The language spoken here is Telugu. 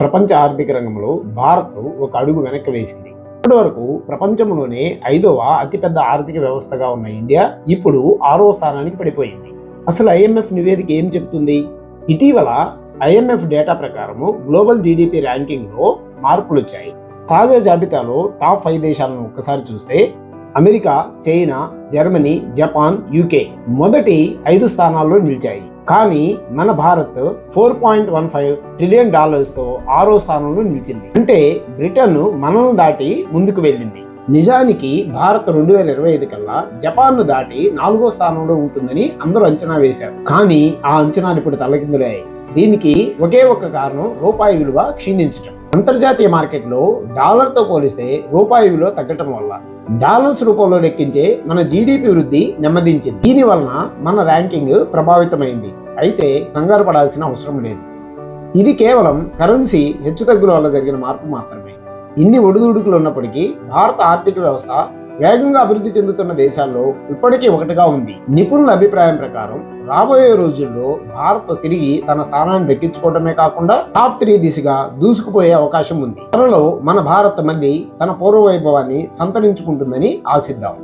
ప్రపంచ ఆర్థిక రంగంలో భారత్ ఒక అడుగు వెనక్కి వేసింది. ఇప్పటి వరకు ప్రపంచంలోనే 5వ అతిపెద్ద ఆర్థిక వ్యవస్థగా ఉన్న ఇండియా ఇప్పుడు 6వ స్థానానికి పడిపోయింది. అసలు ఐఎంఎఫ్ నివేదిక ఏం చెప్తుంది? ఇటీవల ఐఎంఎఫ్ డేటా ప్రకారం గ్లోబల్ జీడిపి ర్యాంకింగ్లో మార్పులు వచ్చాయి. తాజా జాబితాలో టాప్ 5 దేశాలను ఒక్కసారి చూస్తే America, China, Germany, Japan, UK మొదటి 5 స్థానాల్లో నిలిచాయి. కానీ మన భారత్ $4.15 ట్రిలియన్ తో 6వ స్థానంలో నిలిచింది. అంటే బ్రిటన్ మనను దాటి ముందుకు వెళ్ళింది. నిజానికి భారత్ 2025 కల్లా జపాన్ ను దాటి 4వ స్థానంలో ఉంటుందని అందరూ అంచనా వేశారు. కానీ ఆ అంచనాలు ఇప్పుడు తలకిందులయ్యాయి. దీనికి ఒకే ఒక్క కారణం రూపాయి విలువ క్షీణించటం. అంతర్జాతీయ మార్కెట్లో డాలర్తో పోలిస్తే రూపాయి విలువ తగ్గటం వల్ల డాలర్స్ రూపంలో లెక్కించే మన జీడిపి వృద్ధి నెమ్మదించింది. దీని వలన మన ర్యాంకింగ్ ప్రభావితమైంది. అయితే కంగారు పడాల్సిన అవసరం లేదు. ఇది కేవలం కరెన్సీ హెచ్చుతగ్గుల వల్ల జరిగిన మార్పు మాత్రమే. ఇన్ని ఒడిదుడుకులు ఉన్నప్పటికీ భారత ఆర్థిక వ్యవస్థ వేగంగా అభివృద్ధి చెందుతున్న దేశాల్లో ఇప్పటికీ ఒకటిగా ఉంది. నిపుణుల అభిప్రాయం ప్రకారం రాబోయే రోజుల్లో భారత్ తిరిగి తన స్థానాన్ని దక్కించుకోవడమే కాకుండా టాప్ 3 దిశగా దూసుకుపోయే అవకాశం ఉంది. త్వరలో మన భారత్ మళ్ళీ తన పూర్వ వైభవాన్ని సంతరించుకుంటుందని ఆశిద్దాం.